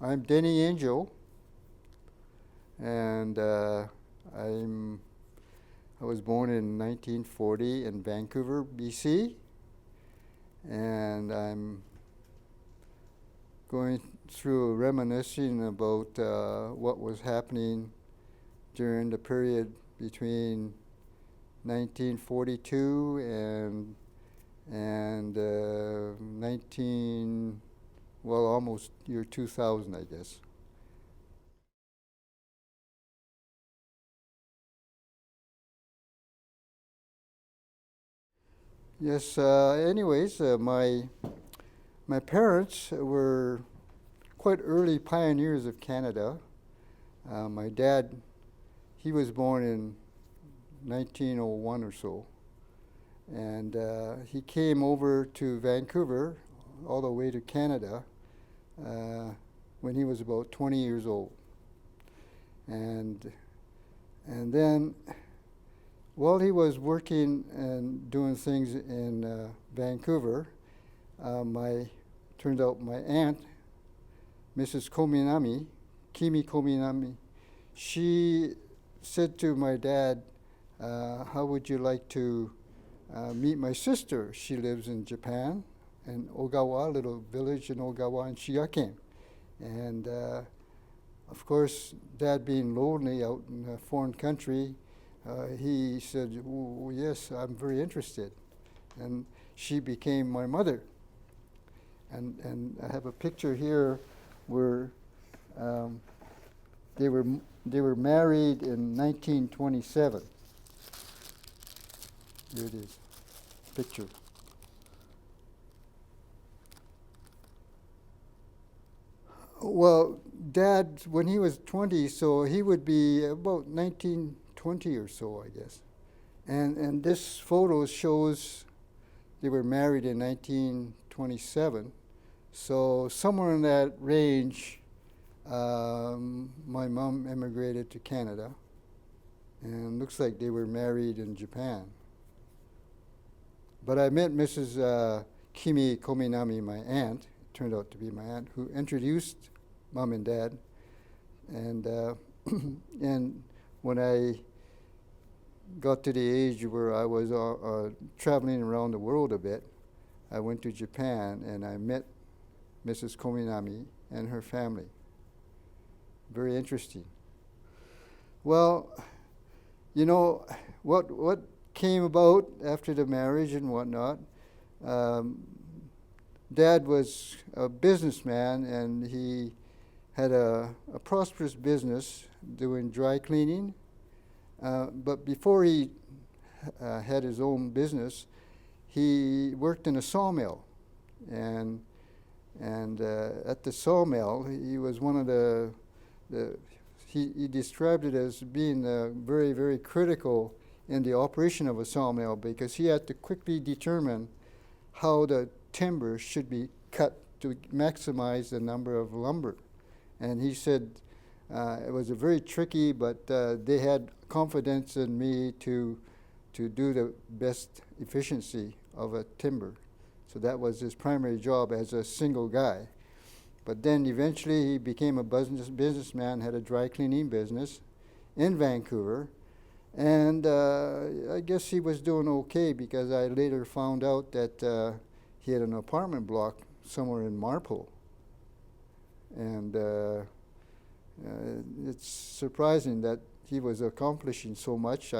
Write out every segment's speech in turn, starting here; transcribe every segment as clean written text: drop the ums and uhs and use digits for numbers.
I'm Denny Enjo, and I was born in 1940 in Vancouver, BC, and I'm going through reminiscing about what was happening during the period between 1942 and almost year 2000, I guess. Yes. Anyways, my parents were quite early pioneers of Canada. My dad, he was born in 1901 or so, and he came over to Vancouver all the way to Canada when he was about 20 years old. And then while he was working and doing things in Vancouver, turned out my aunt, Mrs. Kimi Kominami, she said to my dad, how would you like to meet my sister? She lives in Japan, in Ogawa, little village in Ogawa in Shigaken. And of course, Dad being lonely out in a foreign country, he said, oh, yes, I'm very interested. And she became my mother. And I have a picture here where they were married in 1927. Here it is, picture. Well, Dad, when he was 20, so he would be about 1920 or so, I guess. And this photo shows they were married in 1927. So somewhere in that range, my mom immigrated to Canada, and looks like they were married in Japan. But I met Mrs. Kimi Kominami, my aunt, turned out to be my aunt, who introduced Mom and Dad. And and when I got to the age where I was traveling around the world a bit, I went to Japan and I met Mrs. Kominami and her family. Very interesting. Well, you know, what came about after the marriage and whatnot, Dad was a businessman, and he had a prosperous business doing dry cleaning. But before he had his own business, he worked in a sawmill. And at the sawmill, he was one of he described it as being very, very critical in the operation of a sawmill, because he had to quickly determine how the timber should be cut to maximize the number of lumber. And he said it was a very tricky, but they had confidence in me to do the best efficiency of a timber. So that was his primary job as a single guy. But then eventually he became a businessman, had a dry cleaning business in Vancouver. And I guess he was doing okay, because I later found out that he had an apartment block somewhere in Marpo. And it's surprising that he was accomplishing so much.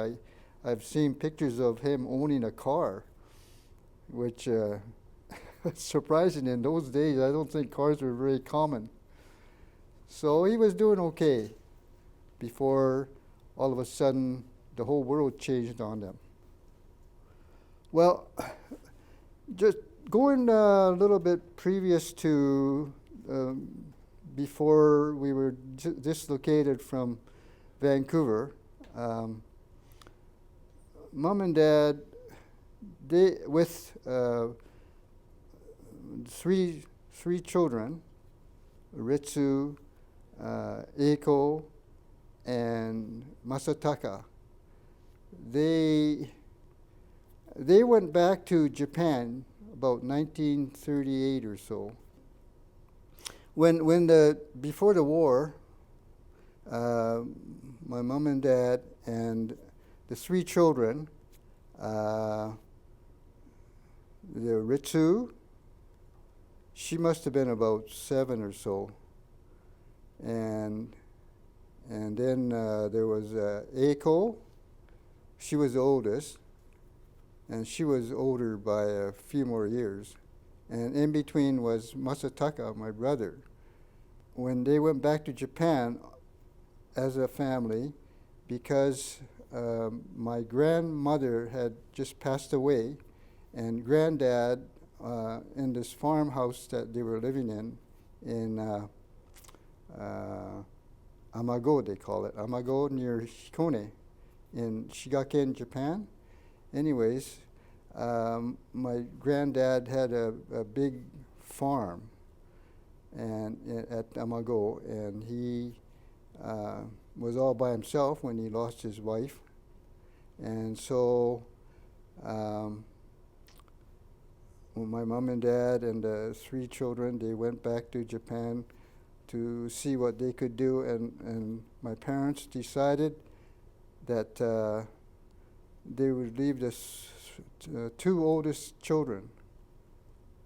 I've seen pictures of him owning a car, which surprising in those days. I don't think cars were very common. So he was doing okay before all of a sudden the whole world changed on them. Well, just going a little bit previous to before we were dislocated from Vancouver, Mom and Dad, they with three children, Ritsu, Eiko, and Masataka. They went back to Japan about 1938 or so. Before the war, my mom and dad and the three children, the Ritsu, she must have been about 7 or so, and then there was Eiko. She was the oldest, and she was older by a few more years. And in between was Masataka, my brother. When they went back to Japan as a family, because my grandmother had just passed away, and granddad, in this farmhouse that they were living in Amago, they call it, Amago near Hikone in Shigaken, Japan. Anyways, my granddad had a big farm at Amago, and he was all by himself when he lost his wife. And so my mom and dad and the three children, they went back to Japan to see what they could do, and my parents decided that they would leave the two oldest children,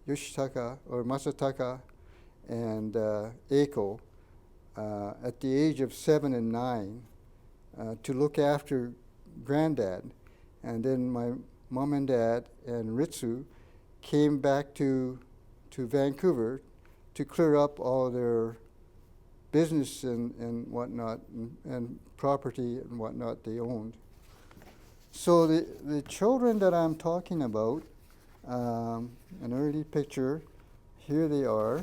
Yoshitaka or Masataka and Eiko, at the age of 7 and 9, to look after granddad. And then my mom and dad and Ritsu came back to Vancouver to clear up all their business and whatnot, and property and whatnot they owned. So the children that I'm talking about, an early picture, here they are.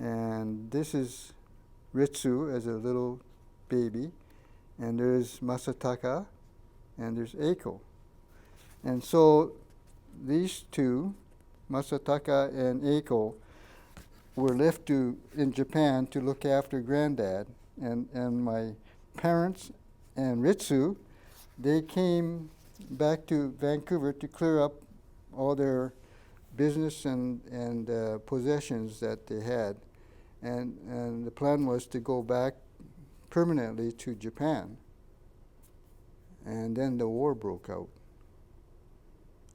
And this is Ritsu as a little baby. And there's Masataka, and there's Eiko. And so these two, Masataka and Eiko, were left in Japan to look after granddad. And my parents and Ritsu, they came back to Vancouver to clear up all their business and possessions that they had. And the plan was to go back permanently to Japan. And then the war broke out.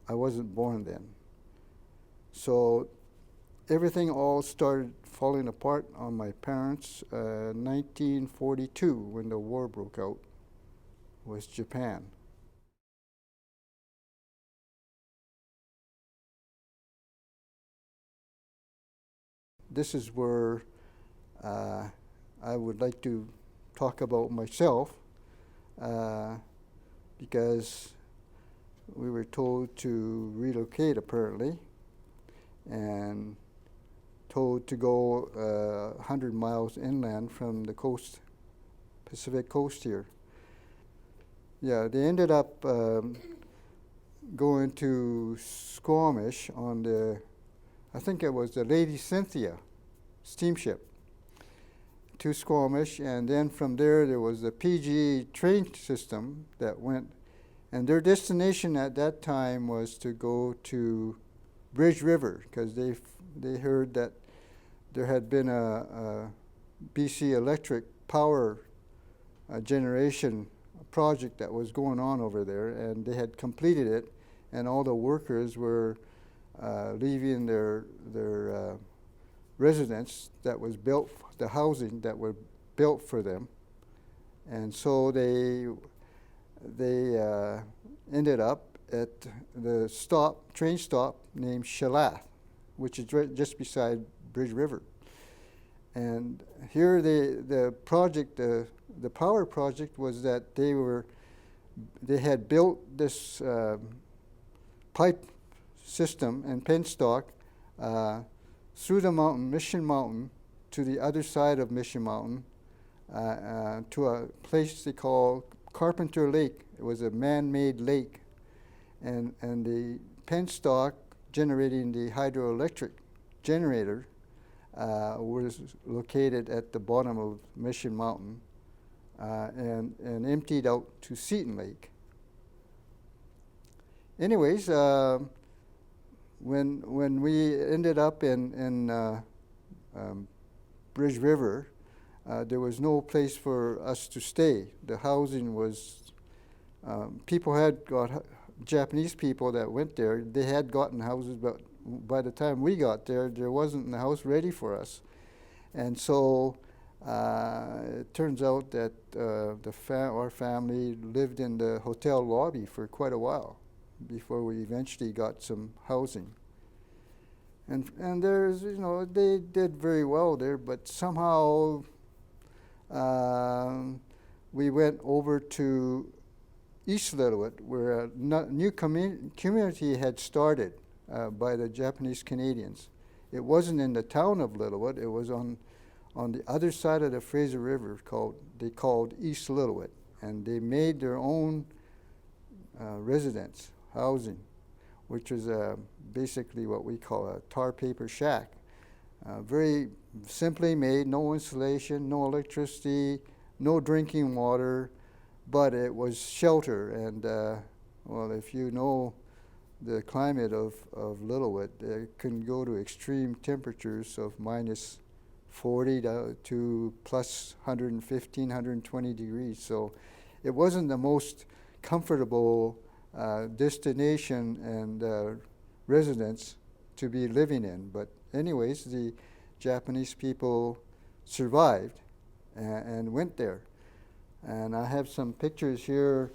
I wasn't born then. So everything all started falling apart on my parents. 1942, when the war broke out, was Japan. This is where I would like to talk about myself, because we were told to relocate apparently, and told to go 100 miles inland from the coast, Pacific coast here. Yeah, they ended up going to Squamish on the, I think it was the Lady Cynthia steamship, to Squamish, and then from there was the PGE train system that went, and their destination at that time was to go to Bridge River, because they heard that there had been a BC Electric power generation project that was going on over there, and they had completed it, and all the workers were leaving their residence that was built, the housing that were built for them, and so they ended up at the train stop named Shalath, which is just beside Bridge River. And here the project, the power project, was that they had built this pipe system and penstock through the mountain, Mission Mountain, to the other side of Mission Mountain, to a place they call Carpenter Lake. It was a man-made lake, and the penstock generating the hydroelectric generator was located at the bottom of Mission Mountain, and emptied out to Seton Lake. Anyways, when we ended up in Bridge River, there was no place for us to stay. The housing was, people had got, Japanese people that went there, they had gotten houses, but by the time we got there, there wasn't a house ready for us. And so it turns out that our family lived in the hotel lobby for quite a while before we eventually got some housing. And there's, they did very well there, but somehow we went over to East Lillooet, where a new community had started by the Japanese Canadians. It wasn't in the town of Lillooet, it was on the other side of the Fraser River, they called East Lillooet, and they made their own residence, housing, which is basically what we call a tar paper shack. Very simply made, no insulation, no electricity, no drinking water, but it was shelter. And well, if you know the climate of Lillooet, it can go to extreme temperatures of minus 40 to plus 115, 120 degrees. So it wasn't the most comfortable destination and residence to be living in. But anyways, the Japanese people survived and went there. And I have some pictures here,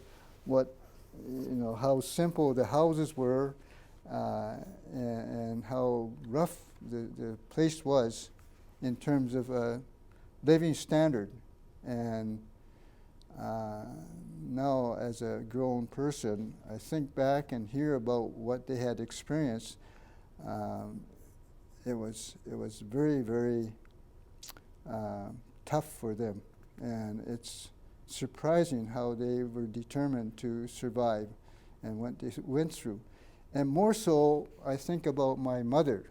how simple the houses were and how rough the place was in terms of living standard. And now, as a grown person, I think back and hear about what they had experienced. It was very, very tough for them, and it's surprising how they were determined to survive and what they went through. And more so, I think about my mother,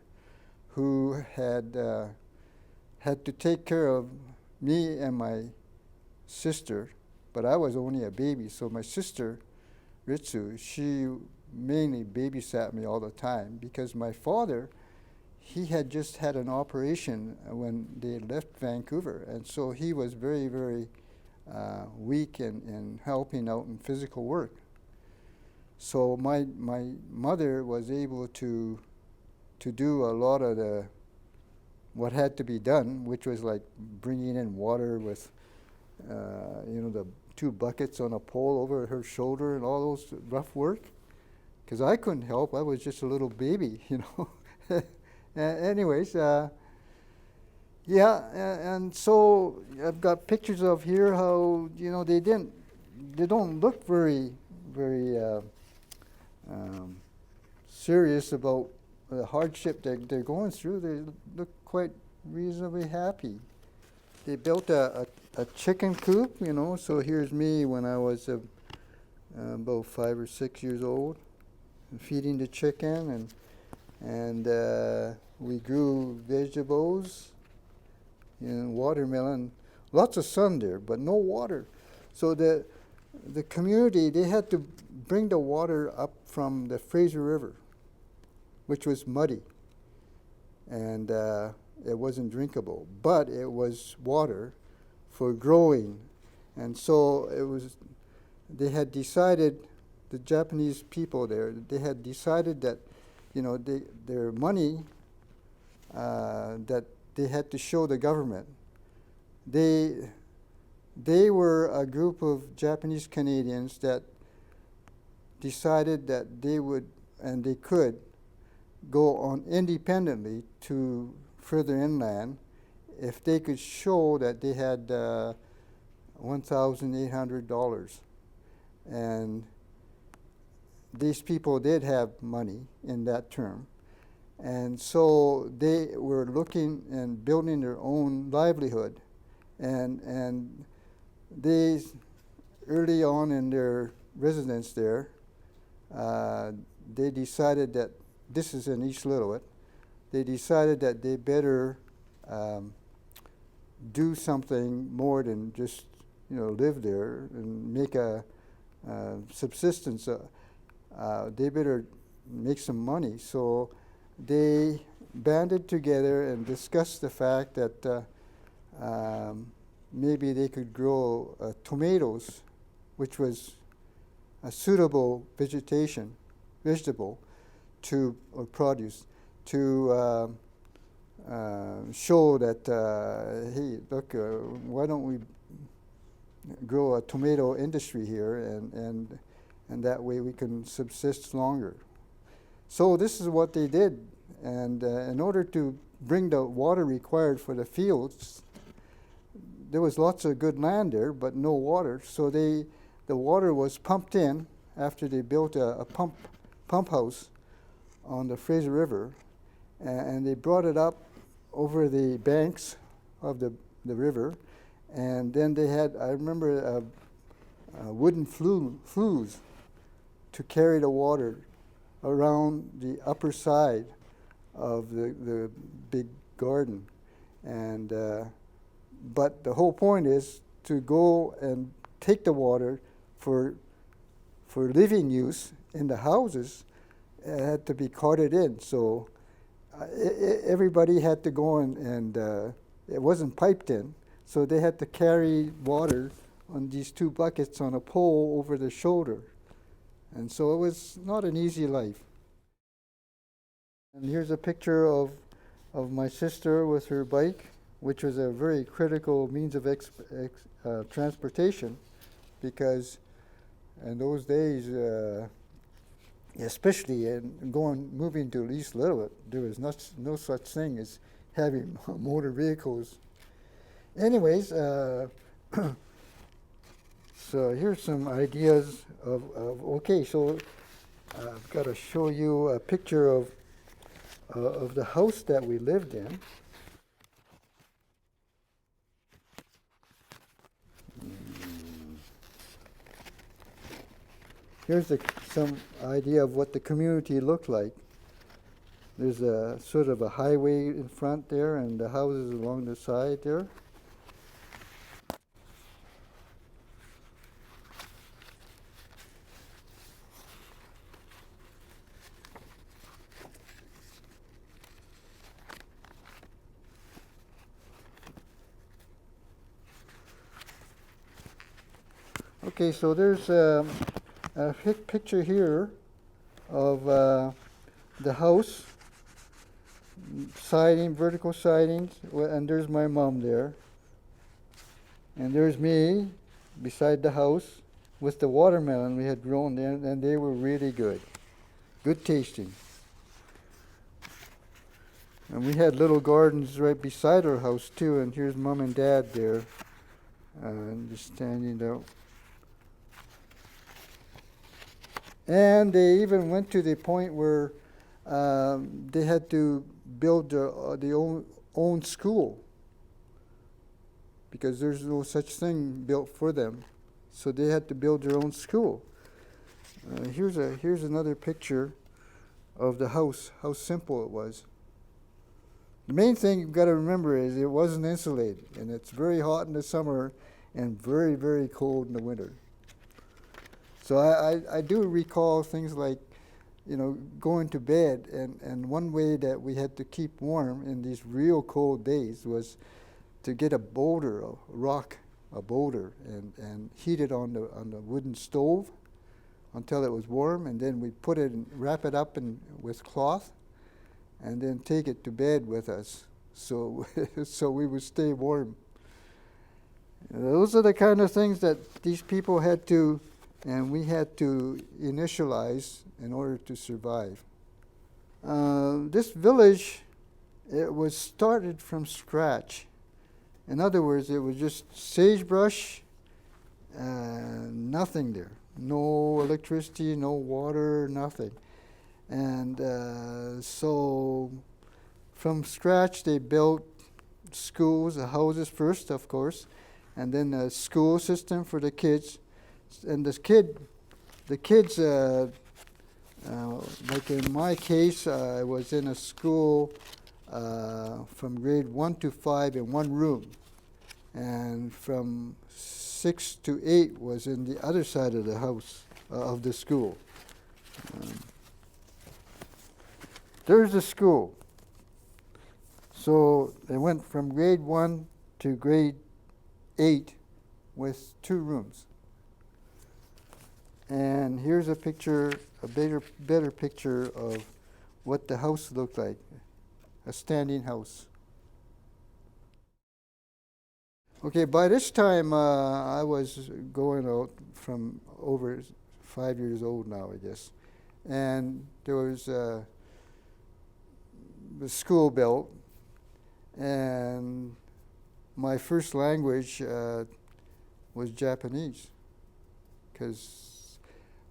who had to take care of me and my sister, but I was only a baby, so my sister, Ritsu, she mainly babysat me all the time, because my father, he had just had an operation when they left Vancouver, and so he was very, very weak in helping out in physical work. So my mother was able to do a lot of what had to be done, which was like bringing in water with the 2 buckets on a pole over her shoulder and all those rough work, because I couldn't help. I was just a little baby, Anyways, and so I've got pictures of here how they don't look very, very serious about the hardship that they're going through. They look quite reasonably happy. They built a chicken coop, so here's me when I was about 5 or 6 years old, feeding the chicken, and we grew vegetables, watermelon, lots of sun there, but no water. So the community, they had to bring the water up from the Fraser River, which was muddy, and it wasn't drinkable, but it was water for growing. And so they had decided, the Japanese people there, they had decided that their money that they had to show the government. They were a group of Japanese Canadians that decided that they would and they could go on independently to further inland if they could show that they had $1,800. And these people did have money in that term. And so they were looking and building their own livelihood. And they, early on in their residence there, they decided that, this is in East Lillooet, they decided that they better do something more than just live there and make a subsistence. They better make some money. So they banded together and discussed the fact that maybe they could grow tomatoes, which was a suitable vegetable to or produce to show that hey, look, why don't we grow a tomato industry here, and that way we can subsist longer. So this is what they did, and in order to bring the water required for the fields, there was lots of good land there, but no water. So the water was pumped in after they built a pump house on the Fraser River, and they brought it up over the banks of the river, and then they had, I remember, wooden flues to carry the water around the upper side of the big garden. And but the whole point is to go and take the water for living use in the houses. It had to be carted in, so everybody had to go and it wasn't piped in, so they had to carry water on these 2 buckets on a pole over their shoulder. And so it was not an easy life. And here's a picture of my sister with her bike, which was a very critical means of transportation, because in those days, especially moving to East Lillooet, there was no such thing as having motor vehicles. Anyways, so here's some ideas of okay, so I've got to show you a picture of the house that we lived in. Here's some idea of what the community looked like. There's a sort of a highway in front there, and the houses along the side there. Okay, so there's a picture here of the house, siding, vertical sidings, and there's my mom there. And there's me beside the house with the watermelon we had grown there, and they were really good tasting. And we had little gardens right beside our house too, and here's Mom and Dad there, just standing there. And they even went to the point where they had to build their own school, because there's no such thing built for them. So they had to build their own school. Here's another picture of the house, how simple it was. The main thing you've got to remember is it wasn't insulated, and it's very hot in the summer and very, very cold in the winter. So I do recall things like, going to bed, and one way that we had to keep warm in these real cold days was to get a boulder, and heat it on the wooden stove until it was warm, and then we put it and wrap it up with cloth, and then take it to bed with us, so we would stay warm. Those are the kind of things that these people had to, and we had to initialize in order to survive. This village, it was started from scratch. In other words, it was just sagebrush, nothing there. No electricity, no water, nothing. And so from scratch they built schools, houses first, of course, and then a school system for the kids. And the kids, like in my case, I was in a school from grade 1 to 5 in one room, and from 6 to 8 was in the other side of the house, of the school. There's the school. So they went from grade 1 to grade 8 with 2 rooms. And here's a picture, a better picture of what the house looked like, a standing house. Okay, by this time I was going out from over 5 years old now, I guess. And there was the school bell, and my first language was Japanese, because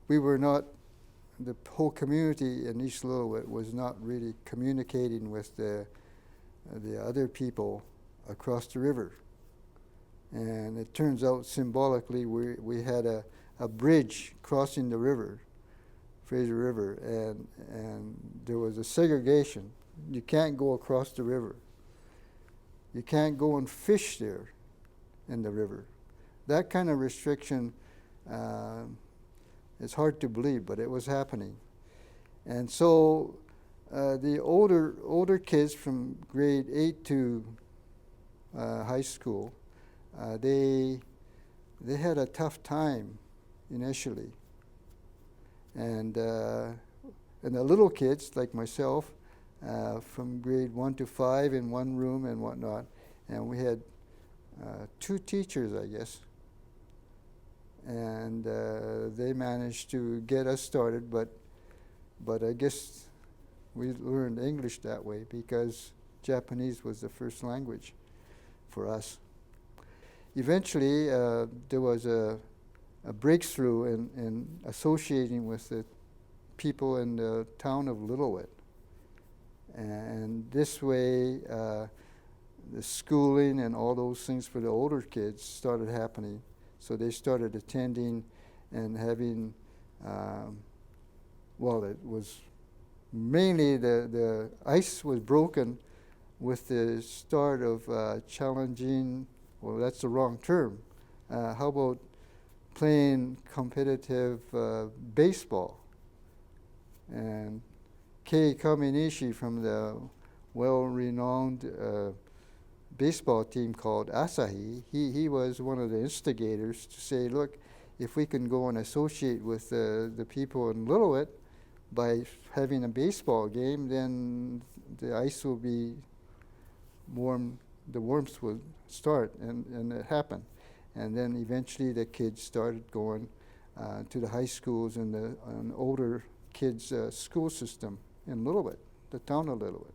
we were not, the whole community in East Lillooet was not really communicating with the other people across the river. And it turns out symbolically we had a bridge crossing the river, Fraser River, and there was a segregation. You can't go across the river. You can't go and fish there in the river. That kind of restriction is hard to believe, but it was happening. And so the older kids from grade 8 to high school, they had a tough time initially, and the little kids like myself, from grade 1 to 5 in one room and whatnot, and we had 2 teachers, I guess, and they managed to get us started, but I guess we learned English that way because Japanese was the first language for us. Eventually, there was a breakthrough in associating with the people in the town of Lillooet. And this way, the schooling and all those things for the older kids started happening. So they started attending and having, well, it was mainly the ice was broken with the start of challenging, well, that's the wrong term. How about playing competitive baseball? And kika-nisei from the well-renowned baseball team called Asahi, he was one of the instigators to say, look, if we can go and associate with the people in Lillooet by having a baseball game, then the ice will be warm, the warmth will start, and it happened. And then eventually the kids started going to the high schools and the older kids' school system in Lillooet, the town of Lillooet.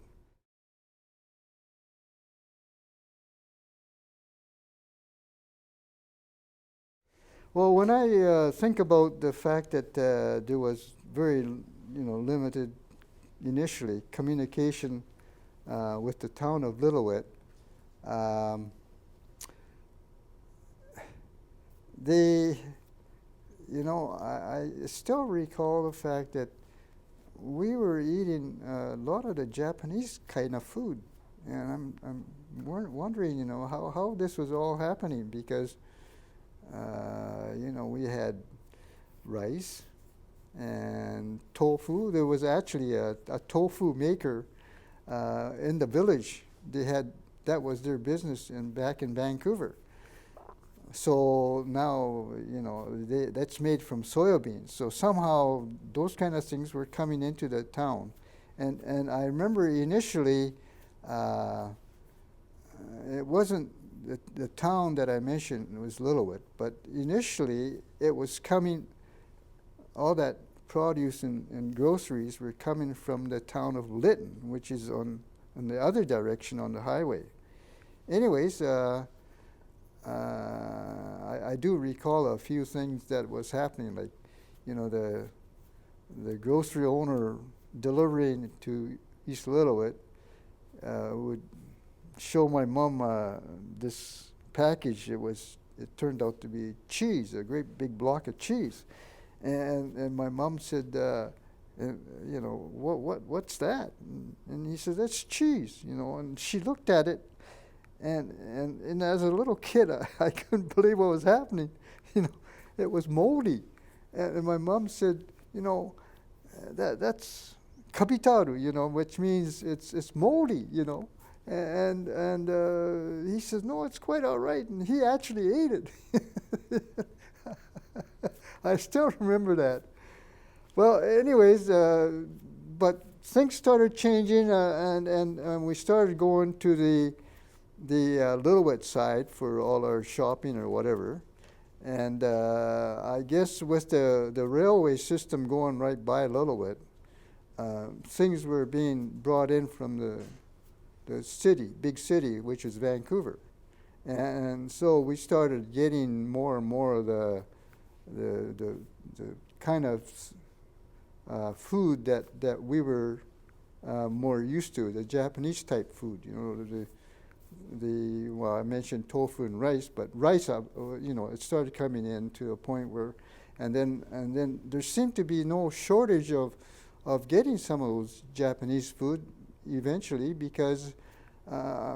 Well, when I think about the fact that there was very, limited initially communication with the town of Lillooet, I still recall the fact that we were eating a lot of the Japanese kind of food, and I'm wondering, how this was all happening, because we had rice and tofu. There was actually a tofu maker in the village. That was their business back in Vancouver. So now, that's made from soybeans. So somehow those kind of things were coming into the town. And I remember initially, it wasn't the town that I mentioned, it was Lillooet, but initially it was coming, all that produce and groceries were coming from the town of Lytton, which is on the other direction on the highway. Anyways, I do recall a few things that was happening, like, the grocery owner delivering to East Lillooet would show my mom this package. It turned out to be cheese, a great big block of cheese, and my mom said, what's that? And he said, that's cheese, and she looked at it. And as a little kid, I couldn't believe what was happening. It was moldy. And my mom said, that's kabitaru, which means it's moldy, And he says, no, it's quite all right. And he actually ate it. I still remember that. Well, anyways, but things started changing, and we started going to the Lillooet side for all our shopping or whatever. And I guess with the railway system going right by Lillooet, things were being brought in from the city, big city, which is Vancouver. And so we started getting more and more of the kind of food that we were more used to, the Japanese type food, you know, well, I mentioned tofu and rice, but rice, you know, it started coming in to a point where, and then there seemed to be no shortage of getting some of those Japanese food eventually, because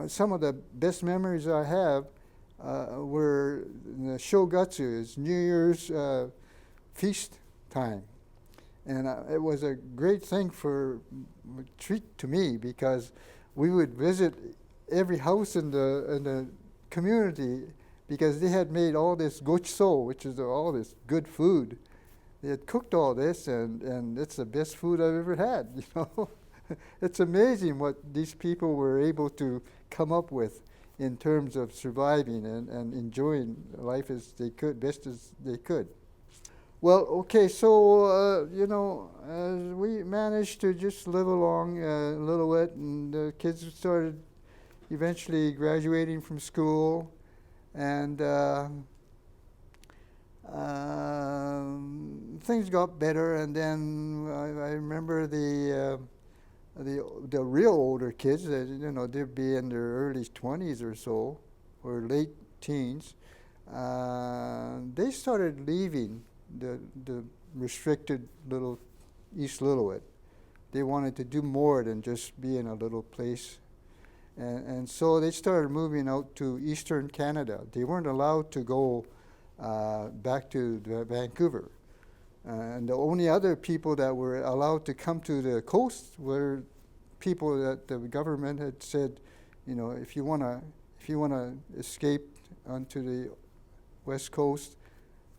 some of the best memories I have were the shogatsu, it's New Year's feast time. And it was a great thing a treat to me, because we would visit every house in the community, because they had made all this gochiso, which is all this good food. They had cooked all this, and it's the best food I've ever had, you know. It's amazing what these people were able to come up with in terms of surviving and enjoying life as they could, best as they could. Well, okay, so, you know, we managed to just live along a little bit, and the kids started eventually graduating from school, and things got better. And then I remember the real older kids, you know, they'd be in their early 20s or so, or late teens. They started leaving the restricted little East Lillooet. They wanted to do more than just be in a little place. And so they started moving out to Eastern Canada. They weren't allowed to go back to Vancouver. And the only other people that were allowed to come to the coast were people that the government had said, you know, if you wanna escape onto the West Coast,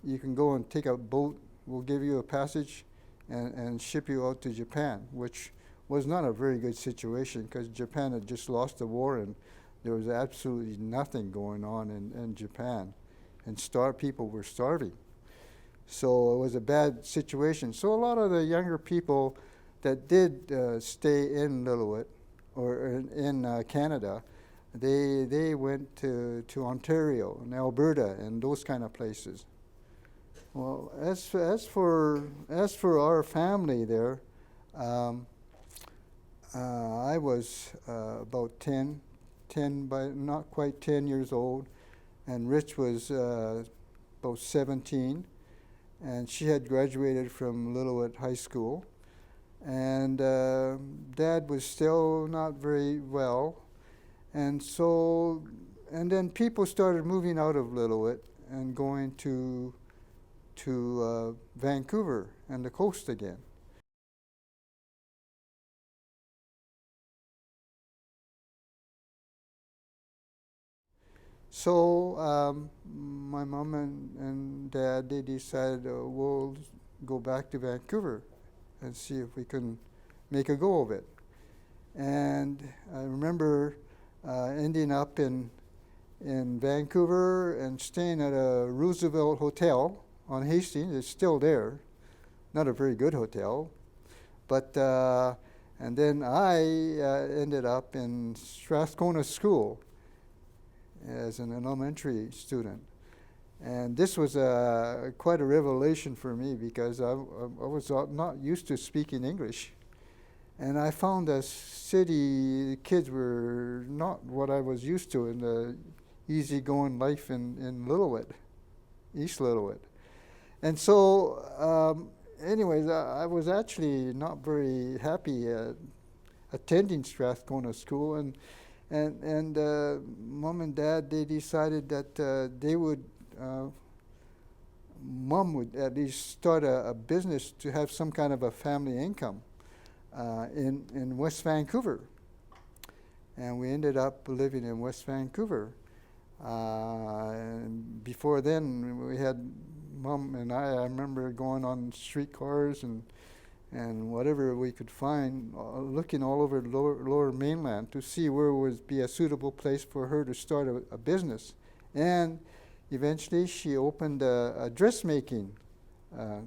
you can go and take a boat. We'll give you a passage and ship you out to Japan, which was not a very good situation, because Japan had just lost the war and there was absolutely nothing going on in Japan, and people were starving. So it was a bad situation. So a lot of the younger people that did stay in Lillooet or in Canada, they went to Ontario and Alberta and those kind of places. Well, as for our family there, I was about 10, but not quite 10 years old, and Rich was about 17, and she had graduated from Lillooet High School, and Dad was still not very well, and then people started moving out of Lillooet and going to Vancouver and the coast again. So my mom and Dad, they decided we'll go back to Vancouver and see if we can make a go of it. And I remember ending up in Vancouver and staying at a Roosevelt Hotel on Hastings. It's still there, not a very good hotel, but and then I ended up in Strathcona School as an elementary student. And this was quite a revelation for me, because I was not used to speaking English. And I found the city kids were not what I was used to in the easygoing life in Lillooet, East Lillooet. And so, anyways, I was actually not very happy attending Strathcona School, and Mom and Dad, they decided that they would, Mom would at least start a business to have some kind of a family income in West Vancouver. and we ended up living in West Vancouver. And before then, we had Mom and I remember going on streetcars and whatever we could find, looking all over the lower mainland to see where would be a suitable place for her to start a business. And eventually she opened a dressmaking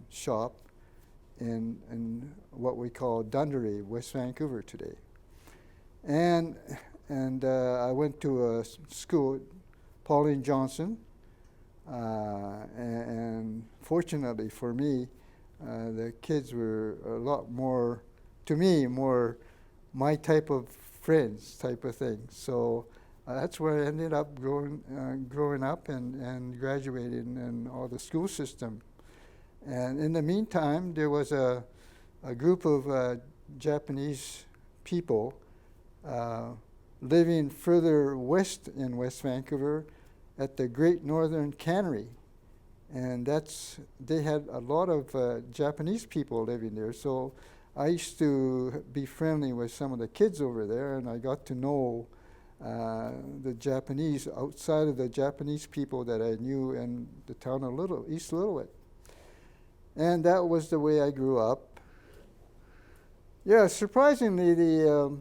shop in what we call Dunderry, West Vancouver today. And I went to a school, Pauline Johnson, and fortunately for me, the kids were a lot more, to me, more my type of friends type of thing. So that's where I ended up growing up and graduating in all the school system. And in the meantime, there was a group of Japanese people living further west in West Vancouver at the Great Northern Cannery. And they had a lot of Japanese people living there. So I used to be friendly with some of the kids over there, and I got to know the Japanese outside of the Japanese people that I knew in the town of East Lillooet. And that was the way I grew up. Yeah, surprisingly, the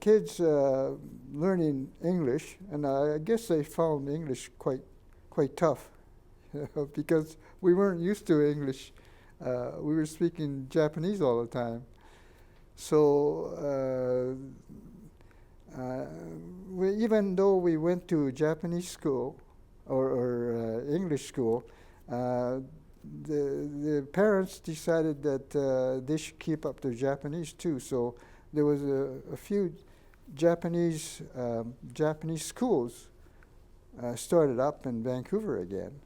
kids learning English, and I guess they found English quite tough, because we weren't used to English. We were speaking Japanese all the time. So even though we went to Japanese school or English school, the parents decided that they should keep up their Japanese too. So there was a few Japanese schools started up in Vancouver again,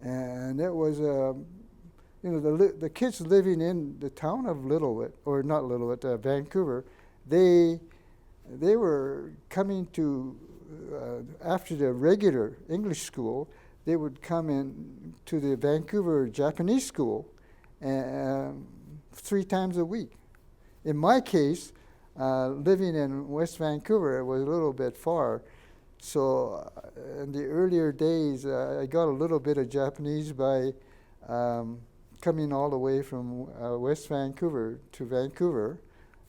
and it was the kids living in the town of Lillooet, or not Lillooet, Vancouver. They were coming to after the regular English school. They would come in to the Vancouver Japanese school 3 times a week. In my case, living in West Vancouver, it was a little bit far. So in the earlier days, I got a little bit of Japanese by coming all the way from West Vancouver to Vancouver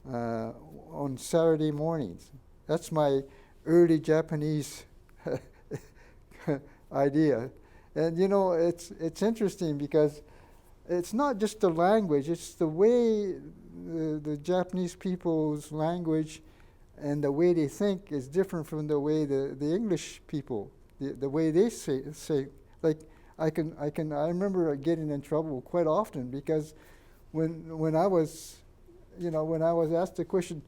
on Saturday mornings. That's my early Japanese idea. And it's interesting because it's not just the language, it's the way the Japanese people's language and the way they think is different from the way the English people, the way they say. Like I remember getting in trouble quite often because when I was asked the question,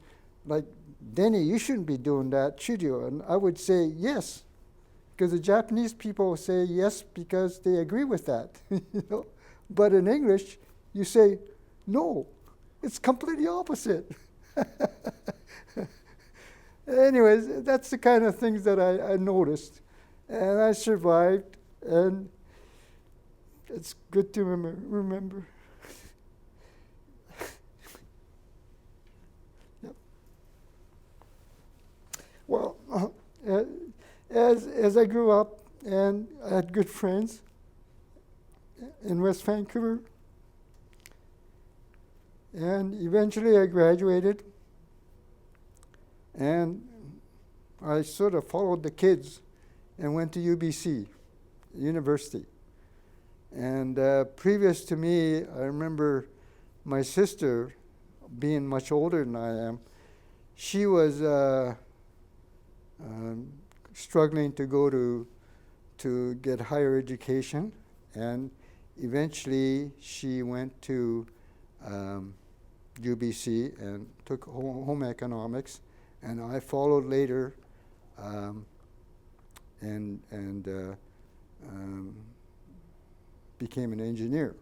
like, Denny, you shouldn't be doing that, should you? And I would say yes, because the Japanese people say yes because they agree with that. But in English, you say no. It's completely opposite. Anyways, that's the kind of things that I noticed, and I survived, and it's good to remember. Yep. Well, as I grew up, and I had good friends in West Vancouver, and eventually I graduated, and I sort of followed the kids and went to UBC, university. And previous to me, I remember my sister, being much older than I am, she was struggling to go to get higher education, and eventually she went to UBC and took home economics, and I followed later and became an engineer.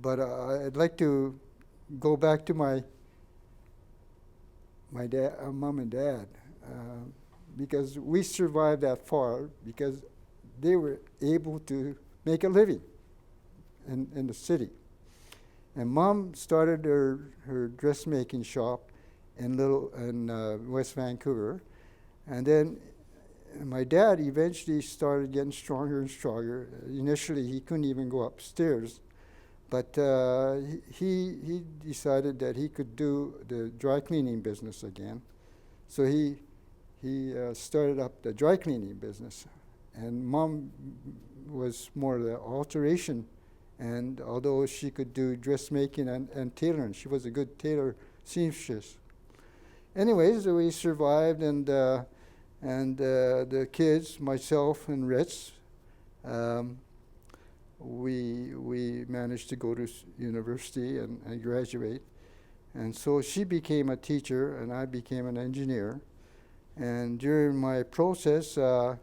But I'd like to go back to my mom and dad, because we survived that far because they were able to make a living in the city. And Mom started her dressmaking shop in West Vancouver. And then my dad eventually started getting stronger and stronger. Initially, he couldn't even go upstairs. But he decided that he could do the dry cleaning business again. So he started up the dry cleaning business. And Mom was more the alteration. And although she could do dressmaking and tailoring, she was a good tailor seamstress. Anyways, we survived, and the kids, myself and Ritz, we managed to go to university and graduate. And so she became a teacher, and I became an engineer. And during my process, I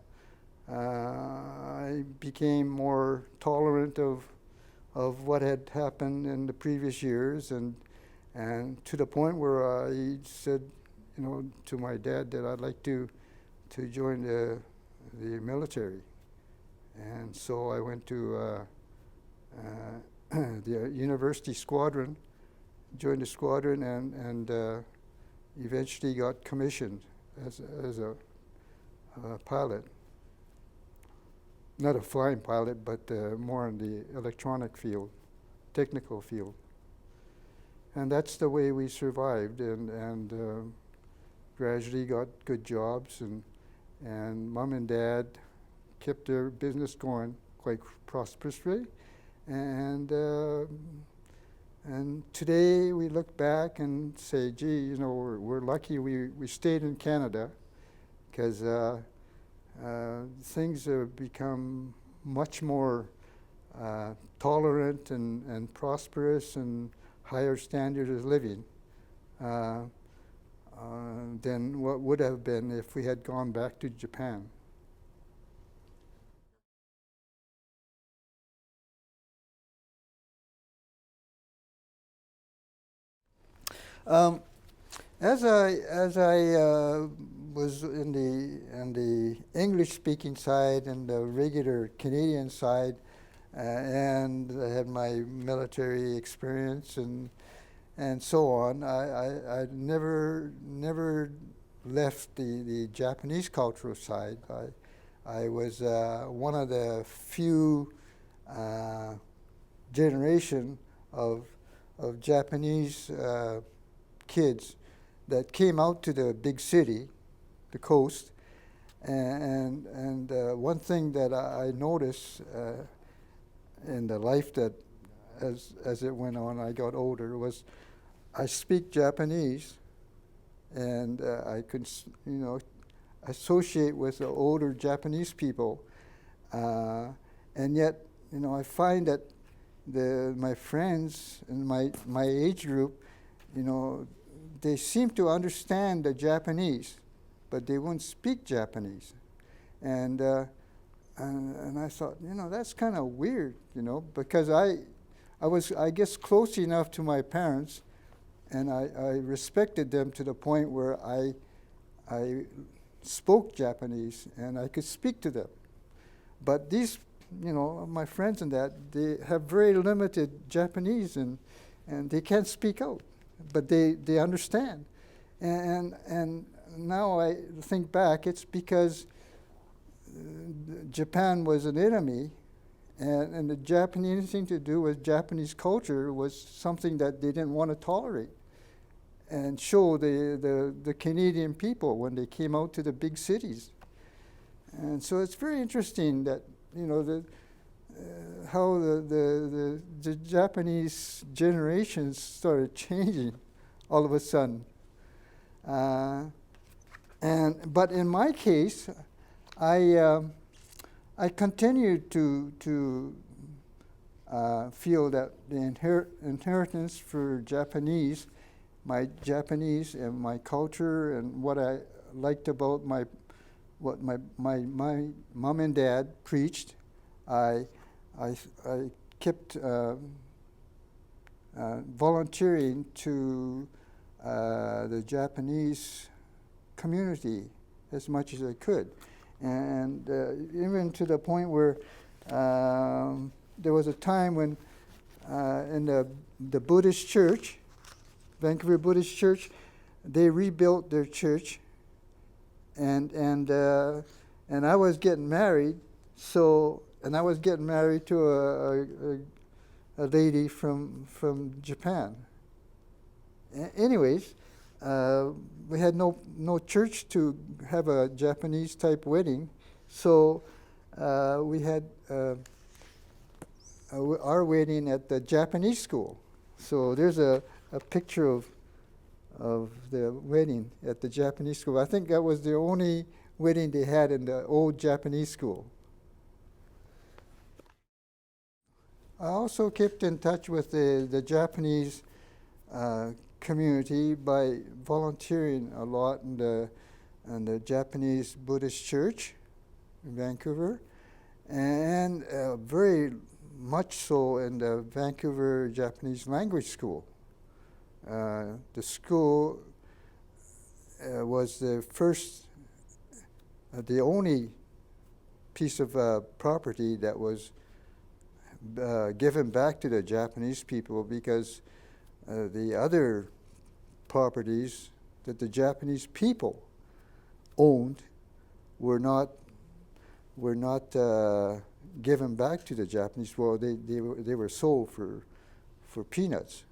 became more tolerant of what had happened in the previous years, and to the point where I said, to my dad that I'd like to join the military. And so I went to the university squadron, joined the squadron, and eventually got commissioned as a pilot. Not a flying pilot, but more in the electronic field, technical field. And that's the way we survived, and gradually got good jobs, and Mom and Dad kept their business going quite prosperously. And today we look back and say, gee, we're lucky we stayed in Canada, because things have become much more tolerant and prosperous and higher standard of living than what would have been if we had gone back to Japan. As I was in the English-speaking side and the regular Canadian side, and I had my military experience and so on, I never left the Japanese cultural side. I was one of the few generation of Japanese kids that came out to the big city, the coast, and one thing that I noticed in the life that as it went on, I got older, was I speak Japanese, and I could associate with the older Japanese people, and yet I find that my friends in my age group, they seem to understand the Japanese, but they won't speak Japanese. And I thought, that's kind of weird, because I was, I guess, close enough to my parents, and I respected them to the point where I spoke Japanese and I could speak to them. But these, my friends and that, they have very limited Japanese, and they can't speak out, but they understand. And now I think back, it's because Japan was an enemy, and the Japanese thing to do with Japanese culture was something that they didn't want to tolerate and show the Canadian people when they came out to the big cities. And so it's very interesting that how the Japanese generations started changing all of a sudden. But in my case, I continued to feel that the inheritance for Japanese, my Japanese and my culture, and what I liked about what my mom and dad preached, I kept volunteering to the Japanese community as much as I could. And even to the point where there was a time when in the Buddhist church, Vancouver Buddhist church, they rebuilt their church, and I was getting married, and I was getting married to a lady from Japan. Anyways, we had no church to have a Japanese type wedding, so we had our wedding at the Japanese school. So there's a picture of the wedding at the Japanese school. I think that was the only wedding they had in the old Japanese school. I also kept in touch with the Japanese community by volunteering a lot in the Japanese Buddhist church in Vancouver, and very much so in the Vancouver Japanese language school. The school was the first, the only piece of property that was given back to the Japanese people, because the other properties that the Japanese people owned were not given back to the Japanese. Well, they were sold for peanuts.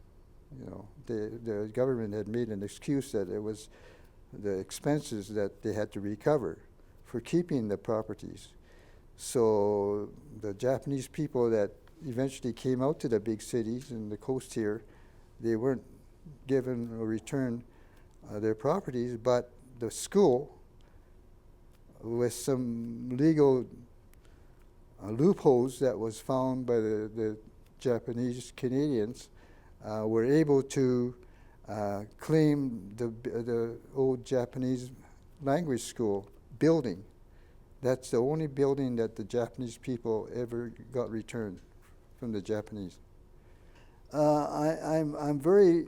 You know, the government had made an excuse that it was the expenses that they had to recover for keeping the properties. So the Japanese people that eventually came out to the big cities in the coast here, they weren't given or returned their properties, but the school, with some legal loopholes that was found by the Japanese Canadians, were able to claim the old Japanese language school building. That's the only building that the Japanese people ever got returned from the Japanese. I'm very,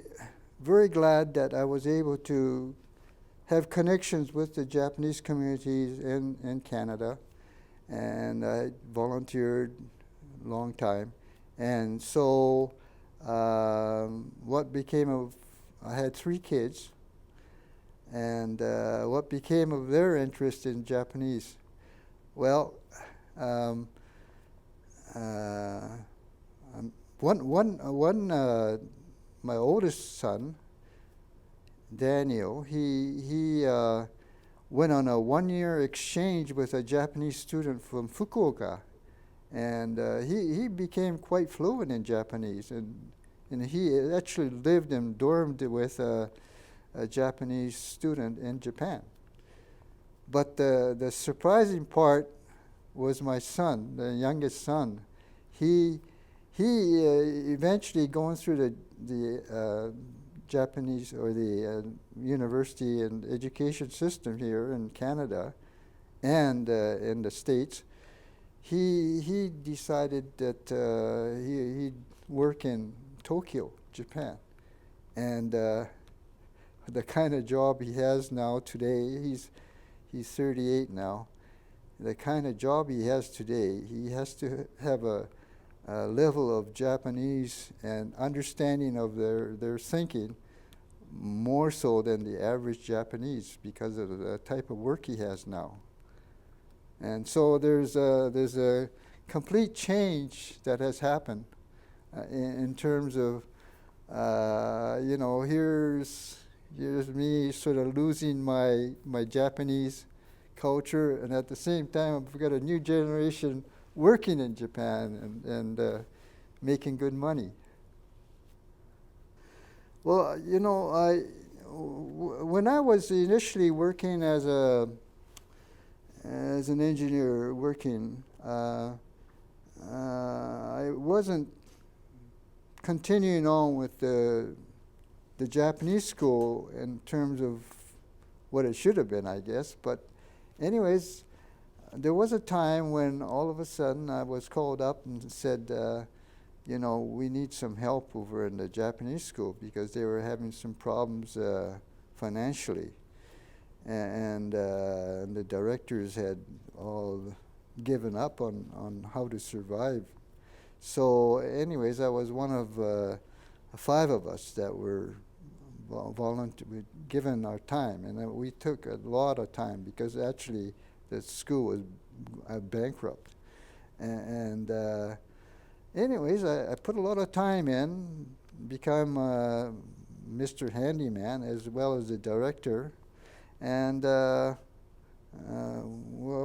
very glad that I was able to have connections with the Japanese communities in Canada, and I volunteered a long time. And so what became of, I had 3 kids, and what became of their interest in Japanese? Well, my oldest son, Daniel, he went on a 1-year exchange with a Japanese student from Fukuoka, and he became quite fluent in Japanese, and he actually lived and dormed with a Japanese student in Japan. But the surprising part was my son, the youngest son. He eventually, going through the Japanese or the university and education system here in Canada and in the States, he decided that he'd work in Tokyo, Japan. And the kind of job he has now today, he's 38 now, the kind of job he has today, he has to have a level of Japanese and understanding of their thinking more so than the average Japanese, because of the type of work he has now. And so there's a complete change that has happened in terms of here's me sort of losing my Japanese culture, and at the same time I've got a new generation working in Japan and making good money. Well, when I was initially working as an engineer working, I wasn't continuing on with the Japanese school in terms of what it should have been, I guess. But anyways, there was a time when all of a sudden I was called up and said, we need some help over in the Japanese school because they were having some problems financially. And the directors had all given up on how to survive. So anyways, I was one of 5 of us that were given our time, and we took a lot of time because actually the school was bankrupt. And anyways, I put a lot of time in, become Mr. Handyman as well as the director, and well,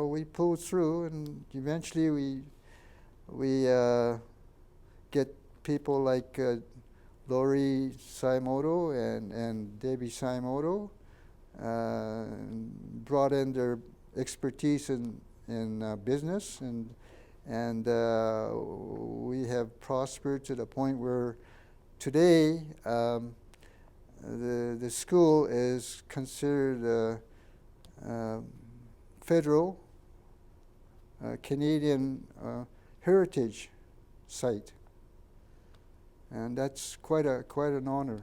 we pulled through, and eventually we get people like Lori Saimoto and Debbie Saimoto, brought in their expertise in business, and we have prospered to the point where today the school is considered a federal Canadian heritage site, and that's quite an honor.